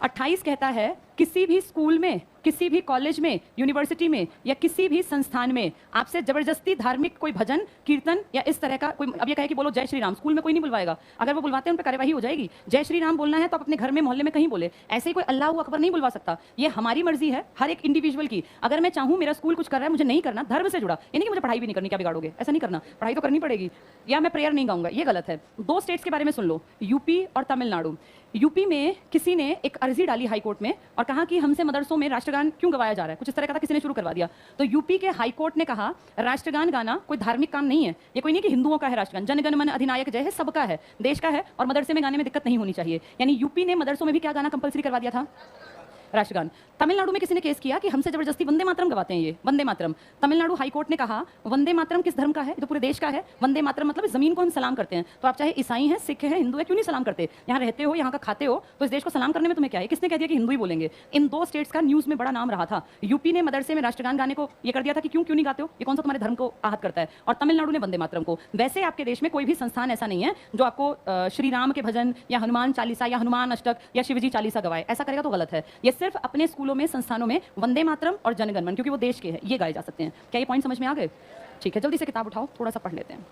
28 कहता है किसी भी स्कूल में, किसी भी कॉलेज में, यूनिवर्सिटी में या किसी भी संस्थान में आपसे जबरदस्ती धार्मिक कोई भजन कीर्तन या इस तरह का कोई, अब ये कहे कि बोलो जय श्री राम, स्कूल में कोई नहीं बुलवाएगा। अगर वो बुलवाते हैं उन पर कार्यवाही हो जाएगी। जय श्री राम बोलना है तो आप अपने घर में मोहल्ले में कहीं बोले, ऐसे ही कोई अल्लाह अकबर नहीं बुलवा सकता। ये हमारी मर्जी है हर एक इंडिविजुअल की। अगर मैं चाहूँ मेरा स्कूल कुछ कर रहा है, मुझे नहीं करना, धर्म से जुड़ा, यानी कि मुझे पढ़ाई भी नहीं करनी, क्या बिगाड़ोगे? ऐसा नहीं करना, पढ़ाई तो करनी पड़ेगी। या मैं प्रेयर नहीं गाऊंगा, ये गलत है। 2 स्टेट्स के बारे में सुन लो, यूपी और तमिलनाडु। यूपी में किसी ने एक अर्जी डाली हाईकोर्ट में और कहा कि हमसे मदरसों में राष्ट्रगान क्यों गवाया जा रहा है, कुछ इस तरह का था, किसी ने शुरू करवा दिया। तो यूपी के हाईकोर्ट ने कहा राष्ट्रगान गाना कोई धार्मिक काम नहीं है, ये कोई नहीं कि हिंदुओं का है राष्ट्रगान, जनगण मन अधिनायक जय है, सबका है, देश का है, और मदरसे में गाने में दिक्कत नहीं होनी चाहिए। यानी यूपी ने मदरसों में भी क्या गाना कंपलसरी करवा दिया था? राष्ट्रगान। तमिलनाडु में किसी ने केस किया कि हमसे जबरदस्ती वंदे मातरम गवाते हैं, ये वंदे मातरम। तमिलनाडु हाईकोर्ट ने कहा वंदे मातरम किस धर्म का है? ये तो पूरे देश का है। वंदे मातरम मतलब जमीन को हम सलाम करते हैं, तो आप चाहे ईसाई हैं, सिख हैं, हिंदू है, क्यों नहीं सलाम करते? यहाँ रहते हो, यहाँ का खाते हो, तो इस देश को सलाम करने में तुम्हें क्या है? किसने कह दिया कि हिंदू ही बोलेंगे? इन 2 स्टेट्स का न्यूज में बड़ा नाम रहा था। यूपी ने मदरसे में राष्ट्रगान गाने को ये कर दिया था कि क्यों नहीं गाते हो, ये कौन सा तुम्हारे धर्म को आहत करता है, और तमिलनाडु ने वंदे मातरम को। वैसे आपके देश में कोई भी संस्थान ऐसा नहीं है जो आपको श्री राम के भजन या हनुमान चालीसा या हनुमान अष्टक या शिवजी चालीसा गवाए। ऐसा करेगा तो गलत है। ये सिर्फ अपने स्कूलों में, संस्थानों में वंदे मातरम और जनगण मन, क्योंकि वो देश के हैं, ये गाए जा सकते हैं। क्या ये पॉइंट समझ में आ गए? ठीक है, जल्दी से किताब उठाओ, थोड़ा सा पढ़ लेते हैं।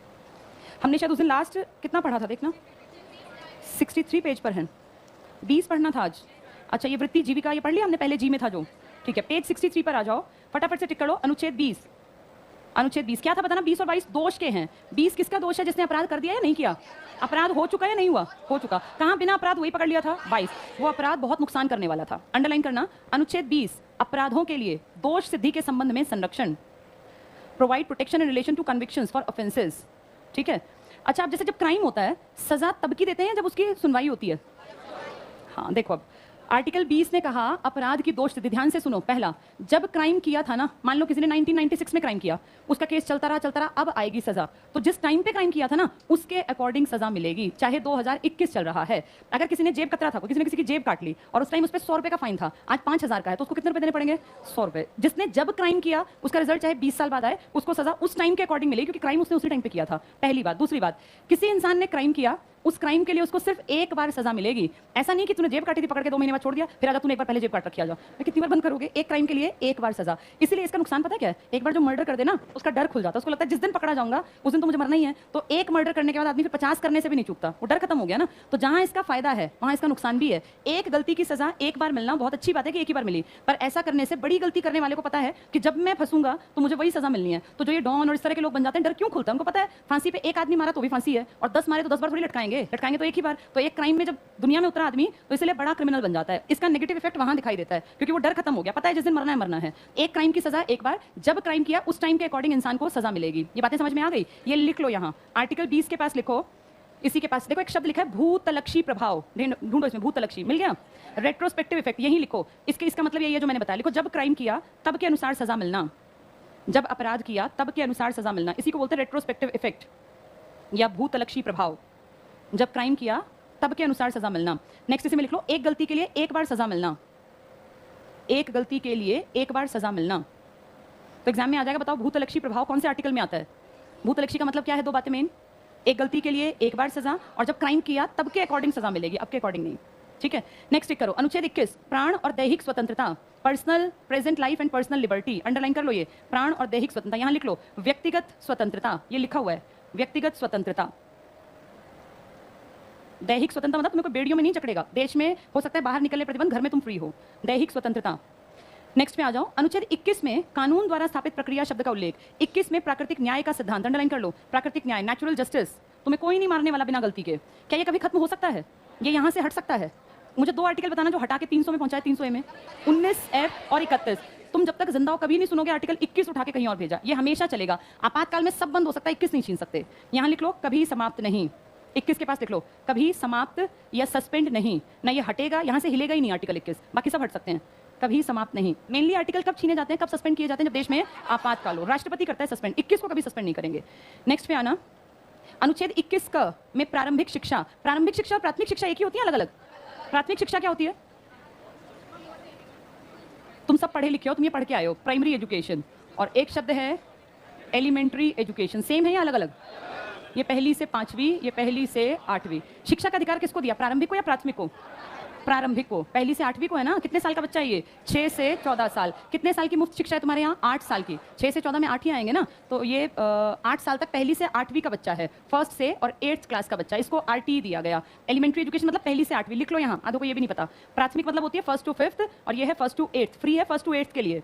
हमने शायद उस दिन लास्ट कितना पढ़ा था देखना, 63 पेज पर है, 20 पढ़ना था आज। अच्छा, ये वृत्ति जीविका ये पढ़ लिया हमने, पहले जी में था जो। ठीक है, पेज 63 पर आ जाओ, फटाफट से टिक करो। अनुच्छेद 20, अनुच्छेद 20 क्या था बताना? 20 और 22 दोष के हैं। 20 किसका दोष है? जिसने अपराध कर दिया या नहीं किया? अपराध हो चुका या नहीं हुआ? हो चुका। कहां बिना अपराध वही पकड़ लिया था? 22, वो अपराध बहुत नुकसान करने वाला था। अंडरलाइन करना, अनुच्छेद 20 अपराधों के लिए दोष सिद्धि के संबंध में संरक्षण, provide protection in relation to convictions for offences. ठीक है। अच्छा, अब जैसे जब क्राइम होता है सजा तब की देते हैं जब उसकी सुनवाई होती है। हाँ देखो, अब आर्टिकल 20 ने कहा अपराध की दोष सिद्धि। ध्यान से सुनो, पहला, जब क्राइम किया था ना, मान लो किसी ने 1996 में क्राइम किया, उसका केस चलता रहा, अब आएगी सजा। तो जिस टाइम पे क्राइम किया था ना उसके अकॉर्डिंग सजा मिलेगी, चाहे 2021 चल रहा है। अगर किसी ने जेब कतरा था, किसी ने किसी की जेब काट ली और उस टाइम उस पर 100 रुपए का फाइन था, आज 5000 का है, तो उसको कितने रुपए देने पड़ेंगे? 100 रुपए। जिसने जब क्राइम किया उसका रिजल्ट चाहे 20 साल बाद आए, उसको सजा उस टाइम के अकॉर्डिंग मिलेगी, क्योंकि क्राइम उसने उसी टाइम पे किया था। पहली बात। दूसरी बात, किसी इंसान ने क्राइम किया, उस क्राइम के लिए उसको सिर्फ एक बार सजा मिलेगी। ऐसा नहीं कि तूने जेब काटी थी, पकड़ के 2 महीने बाद छोड़ दिया, फिर आजा तूने एक बार पहले जेब काट रखी, आ जाओ। मैं कितनी बार बंद करोगे? एक क्राइम के लिए एक बार सजा। इसीलिए इसका नुकसान पता क्या है? एक बार जो मर्डर कर दे ना, उसका डर खुल जाता है, उसको लगता है जिस दिन पकड़ा जाऊंगा उस दिन तो मुझे मरना ही है। तो एक मर्डर करने के बाद आदमी फिर 50 करने से भी नहीं चूकता, वो डर खत्म हो गया ना। तो जहां इसका फायदा है वहां इसका नुकसान भी है। एक गलती की सजा एक बार मिलना बहुत अच्छी बात है कि एक ही बार मिली, पर ऐसा करने से बड़ी गलती करने वाले को पता है कि जब मैं फंसूंगा तो मुझे वही सजा मिलनी है। तो जो ये डॉन और इस तरह के लोग बन जाते हैं, डर क्यों खुलता है? उनको पता है फांसी पे एक आदमी मारा तो भी फांसी है, और 10 मारे तो 10 बार थोड़ी लटकाएंगे, लटकाएंगे तो एक ही बार। तो एक क्राइम में जब दुनिया में उतरा आदमी तो इसलिए बड़ा क्रिमिनल बन जाता है। इसका नेगेटिव इफेक्ट वहां दिखाई देता है क्योंकि वो डर खत्म हो गया, पता है जिस दिन मरना है मरना है। एक क्राइम की सजा एक बार, जब क्राइम किया उस टाइम के अकॉर्डिंग इंसान को सजा मिलेगी। ये बातें समझ में आ गई? ये लिख लो यहाँ आर्टिकल 20 के पास लिखो, इसी के पास देखो एक शब्द लिखा है भूतलक्षी प्रभाव, ढूंढो इसमें भूतलक्षी, मिल गया? रेट्रोस्पेक्टिव इफेक्ट, यही लिखो। इसका मतलब यही है जो मैंने बताया, लिखो जब क्राइम किया तब के अनुसार सजा मिलना, जब अपराध किया तब के अनुसार सजा मिलना, इसी को बोलते हैं रेट्रोस्पेक्टिव इफेक्ट या भूतलक्षी प्रभाव। जब क्राइम किया तब के अनुसार सजा मिलना। नेक्स्ट इसी में लिख लो एक गलती के लिए एक बार सजा मिलना, एक गलती के लिए एक बार सजा मिलना। तो एग्जाम में आ जाएगा, बताओ भूतलक्षी प्रभाव कौन से आर्टिकल में आता है? भूतलक्षी का मतलब क्या है? 2 बातें मेन, एक गलती के लिए एक बार सजा, और जब क्राइम किया तब के अकॉर्डिंग सजा मिलेगी, अब के अकॉर्डिंग नहीं। ठीक है, नेक्स्ट टिक करो। अनुच्छेद 21 प्राण और दैहिक स्वतंत्रता, personal present life and personal liberty, underline कर लो ये प्राण और दैहिक स्वतंत्रता। यहां लिख लो व्यक्तिगत स्वतंत्रता, ये लिखा हुआ है व्यक्तिगत स्वतंत्रता। दैहिक स्वतंत्रता मतलब तुम्हें कोई बेड़ियों में नहीं जकड़ेगा, देश में हो सकता है बाहर निकलने प्रतिबंध, घर में तुम फ्री हो, दैहिक स्वतंत्रता। नेक्स्ट पे आ जाओ, अनुच्छेद 21 में कानून द्वारा स्थापित प्रक्रिया शब्द का उल्लेख, 21 में प्राकृतिक न्याय का सिद्धांत, अंडरलाइन कर लो प्राकृतिक न्याय, नेचुरल जस्टिस, तुम्हें कोई नहीं मारने वाला बिना गलती के। क्या ये कभी खत्म हो सकता है? ये यहाँ से हट सकता है? मुझे 2 आर्टिकल बताना जो हटा के 300 में पहुंचाए, 300 में 19F और 31। तुम जब तक जिंदा हो कभी नहीं सुनोगे आर्टिकल 21 उठा के कहीं और भेजा, ये हमेशा चलेगा। आपातकाल में सब बंद हो सकता है, 21 नहीं छीन सकते। यहाँ लिख लो कभी समाप्त नहीं, 21 के पास लिख लो कभी समाप्त या सस्पेंड नहीं, ना ये हटेगा, यहाँ से हिलेगा ही नहीं आर्टिकल 21, बाकी सब हट सकते हैं, कभी समाप्त नहीं। मेनली आर्टिकल कब छीने जाते हैं, कब सस्पेंड किए जाते हैं? जब देश में आपातकाल हो, राष्ट्रपति करता है सस्पेंड, 21 को कभी सस्पेंड नहीं करेंगे। नेक्स्ट पे आना, अनुच्छेद 21 क में प्रारंभिक शिक्षा, प्रारंभिक शिक्षा और प्राथमिक शिक्षा एक ही होती है अलग अलग? प्राथमिक शिक्षा क्या होती है? तुम सब पढ़े लिखे हो, तुम ये पढ़ के आए हो, प्राइमरी एजुकेशन, और एक शब्द है एलिमेंट्री एजुकेशन, सेम है या अलग अलग? ये पहली से 5वीं, ये पहली से 8वीं। शिक्षा का अधिकार किसको दिया, प्रारंभिक को या प्राथमिक को? प्रारंभिक को। पहली से 8वीं को है ना? कितने साल का बच्चा है ये? 6 से 14 साल। कितने साल की मुफ्त शिक्षा है तुम्हारे यहाँ? 8 साल की। 6 से 14 में 8 ही आएंगे ना, तो ये 8 साल तक पहली से 8वीं का बच्चा है, फर्स्ट से और 8th क्लास का बच्चा, इसको RT दिया गया। एलिमेंट्री एजुकेशन मतलब पहली से 8वीं, लिख लो यहाँ, आधो को ये भी नहीं पता। प्राथमिक मतलब होती है 1st to 5th, और ये है 1st to 8th, फ्री है 1st to 8th के लिए।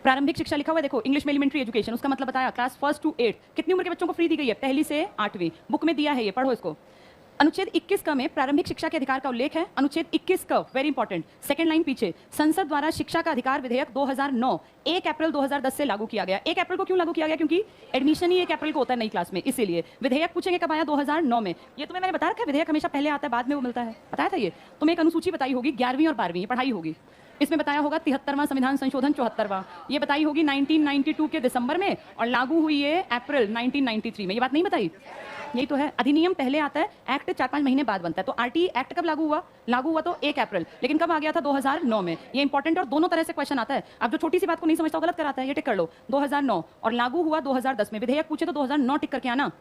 प्रारंभिक शिक्षा लिखा हुआ है देखो, इंग्लिश में एलिमेंट्री एजुकेशन, उसका मतलब बताया क्लास 1st to 8th। कितनी उम्र के बच्चों को फ्री दी गई है? पहली से 8वीं, बुक में दिया है ये, पढ़ो इसको। अनुच्छेद 21 का में प्रारंभिक शिक्षा के अधिकार का उल्लेख है। अनुच्छेद 21 का, वेरी इंपॉर्टेंट, सेकंड लाइन पीछे, संसद द्वारा शिक्षा का अधिकार विधेयक 2009 1 अप्रैल 2010 से लागू किया गया। 1 अप्रैल को क्यों लागू किया गया? क्योंकि एडमिशन ही 1 अप्रैल को होता है नई क्लास में, इसीलिए। विधेयक पूछेंगे कब आया? 2009 में। ये तुम्हें मैंने बताया रखा है, विधेयक हमेशा पहले आता है बाद में वो मिलता है, बताया था ये। तुम्हें एक अनुसूची बताई होगी 11वीं और 12वीं पढ़ाई होगी, इसमें बताया होगा 73वां संविधान संशोधन 74वां, ये बताई होगी 1992 के दिसंबर में, और लागू हुई है अप्रैल 1993 में। ये बात नहीं बताई? यही तो है, अधिनियम पहले आता है, एक्ट 4-5 महीने बाद बनता है। तो RT एक्ट कब लागू हुआ? लागू हुआ तो 1 अप्रैल, लेकिन कब आ गया था? 2009 में। ये इंपॉर्टेंट, और दोनों तरह से क्वेश्चन आता है। अब जो छोटी सी बात को नहीं समझता गलत कराता है, ये टिक कर लो 2009, और लागू हुआ 2010 में। विधेयक पूछे तो 2009 टिक करके आना,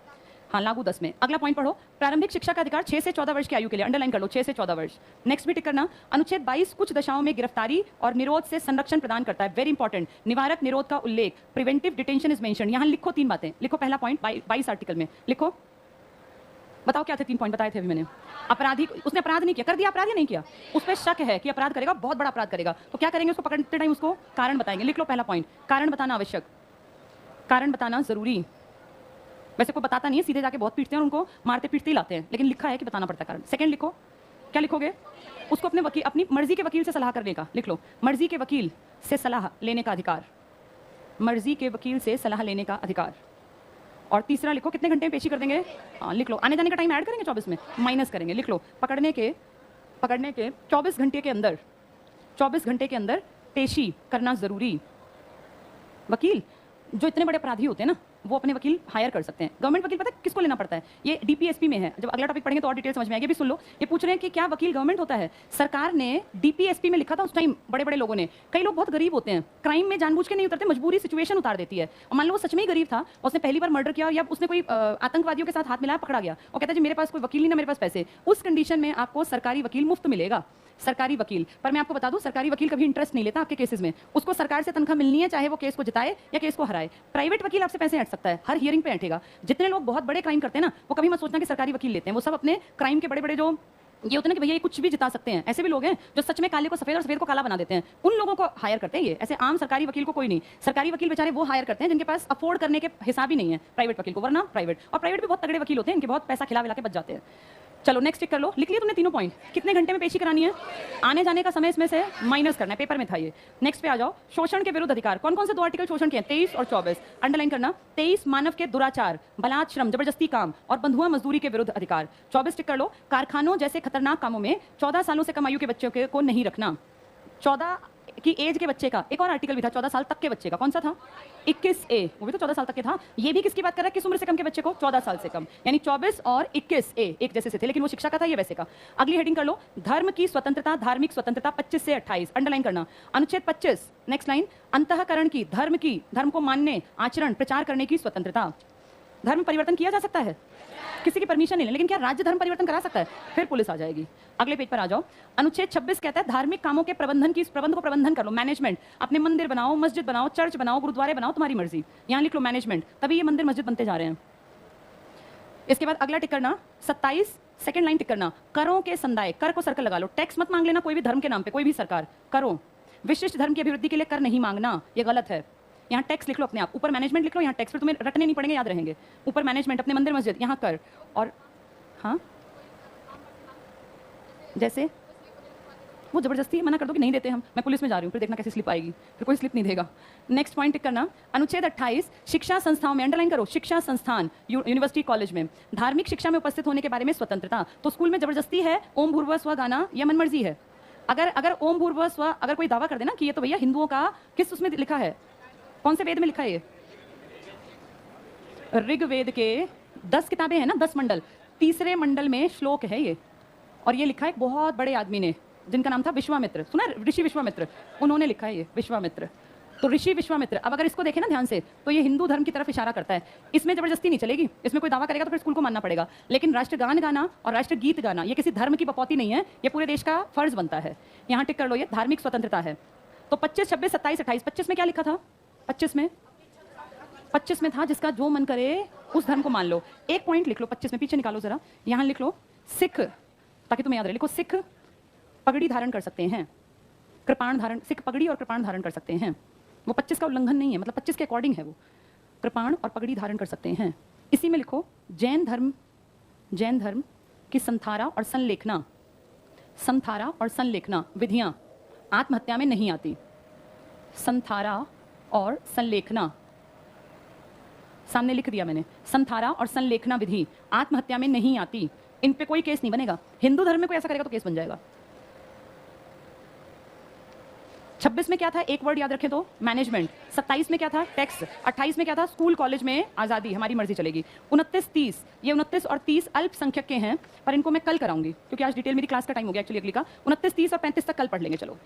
हाँ लागू 10 में। अगला पॉइंट पढ़ो, प्रारंभिक शिक्षा का अधिकार 6 से 14 वर्ष की आयु के लिए, अंडरलाइन कर लो 6 से 14 वर्ष। नेक्स्ट भी टिक करना, अनुच्छेद 22 कुछ दशाओं में गिरफ्तारी और निरोध से संरक्षण प्रदान करता है, वेरी इंपॉर्टेंट, निवारक निरोध का उल्लेख, प्रिवेंटिव डिटेंशन इज मेंशन्ड। यहाँ लिखो 3 बातें, लिखो पहला पॉइंट 22 आर्टिकल में लिखो, बताओ क्या थे 3 पॉइंट बताए थे अभी मैंने। अपराधी, उसने अपराध नहीं किया, कर दिया अपराध या नहीं किया, उस पर शक है कि अपराध करेगा, बहुत बड़ा अपराध करेगा, तो क्या करेंगे? उसको पकड़ते टाइम उसको कारण बताएंगे। लिख लो पहला पॉइंट, कारण बताना आवश्यक, कारण बताना जरूरी। वैसे कोई बताता नहीं है, सीधे जाके बहुत पीटते हैं और उनको मारते पीटते ही लाते हैं, लेकिन लिखा है कि बताना पड़ता है कारण। सेकंड लिखो, क्या लिखोगे? उसको अपने वकील, अपनी मर्जी के वकील से सलाह करने का, लिख लो मर्जी के वकील से सलाह लेने का अधिकार, मर्जी के वकील से सलाह लेने का अधिकार। और तीसरा लिखो कितने घंटे में पेशी कर देंगे? हाँ लिख लो, आने जाने का टाइम ऐड करेंगे 24 में, माइनस करेंगे, लिख लो पकड़ने के 24 घंटे के अंदर, 24 घंटे के अंदर पेशी करना जरूरी। वकील जो इतने बड़े अपराधी होते हैं ना, वो अपने वकील हायर कर सकते हैं। गवर्नमेंट वकील पता है किसको लेना पड़ता है? ये डीपीएसपी में है। जब अगला टॉपिक पढ़ेंगे तो और डिटेल समझ में आएगी। अभी सुन लो, ये पूछ रहे हैं कि क्या वकील गवर्नमेंट होता है? सरकार ने डीपीएसपी में लिखा था उस टाइम, बड़े बड़े लोगों ने। कई लोग बहुत गरीब होते हैं, क्राइम में जानबूझ के नहीं उतरते, मजबूरी सिचुएशन उतार देती है। और मान लो वो सच में ही गरीब था, उसने पहली बार मर्डर किया या उसने कोई आतंकवादियों के साथ हाथ मिलाया, पकड़ा गया और कहता है जी मेरे पास कोई वकील नहीं ना मेरे पास पैसे, उस कंडीशन में आपको सरकारी वकील मुफ्त मिलेगा। सरकारी वकील, पर मैं आपको बता दूं सरकारी वकील कभी इंटरेस्ट नहीं लेता आपके केसेस में। उसको सरकार से तनख्वाह मिलनी है, चाहे वो केस को जिताए या केस को हराए। प्राइवेट वकील आपसे पैसे हट सकता है, हर हियरिंग पे हटेगा। जितने लोग बहुत बड़े क्राइम करते हैं ना, वो कभी मत सोचना कि सरकारी वकील लेते हैं। वो सब अपने क्राइम के बड़े बड़े जो ये होता है ना कि भैया ये कुछ भी जिता सकते हैं, ऐसे भी लोग हैं जो सच में काले को सफेद और सफेद को काला बना देते हैं। उन लोगों को हायर करते हैं ये, ऐसे आम सरकारी वकील को कोई नहीं। सरकारी वकील बेचारे वो हायर करते हैं जिनके पास अफोर्ड करने के हिसाब ही नहीं है प्राइवेट वकील को, वरना प्राइवेट भी बहुत तगड़े वकील होते हैं, इनके बहुत पैसा खिला विला के बच जाते हैं। चलो नेक्स्ट टिक कर लो। लिख लिया तुमने तीनों पॉइंट? कितने घंटे में पेशी करानी है? आने जाने का समय इसमें से माइनस करना है, पेपर में था ये। नेक्स्ट पे आ जाओ। शोषण के विरुद्ध अधिकार, कौन कौन से 2 आर्टिकल शोषण के हैं? 23 और 24 अंडरलाइन करना। 23 मानव के दुराचार, बलात् श्रम, जबरदस्ती काम और बंधुआ मजदूरी के विरुद्ध अधिकार। 24 टिक कर लो। कारखानों जैसे खतरनाक कामों में 14 सालों से कम आयु के बच्चों को नहीं रखना। 14 की एज के बच्चे का एक और आर्टिकल भी था, 14 साल तक के बच्चे का, कौन सा था? 21A, वो भी तो 14 साल तक के था। ये भी किसकी बात कर रहा है? किस उम्र से कम के बच्चे को? 14 साल से कम, यानी 24 और 21A एक जैसे से थे, लेकिन वो शिक्षा का था, ये वैसे का। अगली हेडिंग कर लो। धर्म की स्वतंत्रता, धार्मिक स्वतंत्रता 25 से 28 अंडरलाइन करना। अनुच्छेद 25 नेक्स्ट लाइन, अंतःकरण की, धर्म को मानने, आचरण, प्रचार करने की स्वतंत्रता। धर्म परिवर्तन किया जा सकता है, किसी की परमिशन नहीं, लेकिन क्या राज्य धर्म परिवर्तन करा सकता है? फिर पुलिस आ जाएगी। अगले पेज पर आ जाओ। अनुच्छेद 26 कहता है धार्मिक कामों के प्रबंध को प्रबंधन कर लो, मैनेजमेंट। अपने मंदिर बनाओ, मस्जिद बनाओ, चर्च बनाओ, गुरुद्वारे बनाओ, तुम्हारी मर्जी। यहाँ लिख लो मैनेजमेंट, तभी ये मंदिर मस्जिद बनते जा रहे हैं। इसके बाद अगला टिक करना 27 सेकंड लाइन टिक करना। करों के संदाय, कर को सर्कल लगा लो। टैक्स मत मांग लेना कोई भी धर्म के नाम पे, कोई भी सरकार। करो, विशिष्ट धर्म की अभिवृद्धि के लिए कर नहीं मांगना, ये गलत है। यहाँ टैक्स लिख लो अपने आप, ऊपर मैनेजमेंट लिख लो, यहाँ टैक्स, फिर तुम्हें रटने नहीं पड़ेंगे, याद रहेंगे। ऊपर मैनेजमेंट, अपने मंदिर मस्जिद, यहाँ कर। और हाँ जैसे वो जबरदस्ती मना कर दो कि नहीं देते हम, मैं पुलिस में जा रही हूँ, फिर देखना कैसे स्लिप आएगी, फिर कोई स्लिप नहीं देगा। नेक्स्ट पॉइंट टिक करना। अनुच्छेद 28 शिक्षा संस्थाओं में, अंडरलाइन करो, शिक्षा संस्थान, यूनिवर्सिटी कॉलेज में धार्मिक शिक्षा में उपस्थित होने के बारे में स्वतंत्रता। तो स्कूल में जबरदस्ती है ओम भूर्भुवः स्वः गाना या मनमर्जी है? अगर ओम भूर्भुवः स्वः अगर कोई दावा कर देना कि ये तो भैया हिंदुओं का, किस उसमें लिखा है, कौन से वेद में लिखा है? ये ऋग्वेद के 10 किताबें हैं ना, 10 मंडल, तीसरे मंडल में श्लोक है ये। और ये लिखा है एक बहुत बड़े आदमी ने, जिनका नाम था विश्वामित्र, सुना? ऋषि विश्वामित्र, उन्होंने लिखा है ये, विश्वामित्र। तो ऋषि विश्वामित्र, अब अगर इसको देखें ना ध्यान से, तो ये हिंदू धर्म की तरफ इशारा करता है। इसमें जबरदस्ती नहीं चलेगी, इसमें कोई दावा करेगा तो फिर स्कूल को मानना पड़ेगा। लेकिन राष्ट्रगान गाना और राष्ट्रगीत गाना ये किसी धर्म की बपौती नहीं है, ये पूरे देश का फर्ज बनता है। यहाँ टिक कर लो, ये धार्मिक स्वतंत्रता है। तो 25, 26, 27, 28, 25 में क्या लिखा था? 25 में था जिसका जो मन करे उस धर्म को मान लो। एक पॉइंट लिख लो 25 में, पीछे निकालो जरा, यहाँ लिख लो सिख, ताकि तुम्हें याद रहे। लिखो सिख पगड़ी धारण कर सकते हैं, कृपाण धारण, सिख पगड़ी और कृपाण धारण कर सकते हैं। वो 25 का उल्लंघन नहीं है, मतलब 25 के अकॉर्डिंग है वो, कृपाण और पगड़ी धारण कर सकते हैं। इसी में लिखो जैन धर्म की संथारा और संलेखना विधियां आत्महत्या में नहीं आती। संथारा और संलेखना सामने लिख दिया मैंने, संथारा और संलेखना विधि आत्महत्या में नहीं आती, इन पे कोई केस नहीं बनेगा। हिंदू धर्म में कोई ऐसा करेगा तो केस बन जाएगा। 26 में क्या था, एक वर्ड याद रखें तो मैनेजमेंट। 27 में क्या था, टैक्स। 28 में क्या था, स्कूल कॉलेज में आज़ादी, हमारी मर्जी चलेगी। 29, 30, ये 29 और 30 अल्पसंख्यक के हैं, पर इनको मैं कल कराऊंगी क्योंकि आज डिटेल मेरी क्लास का टाइम हो गया एक्चुअली अगली का। 29, 30 और 35 तक कल पढ़ लेंगे। चलो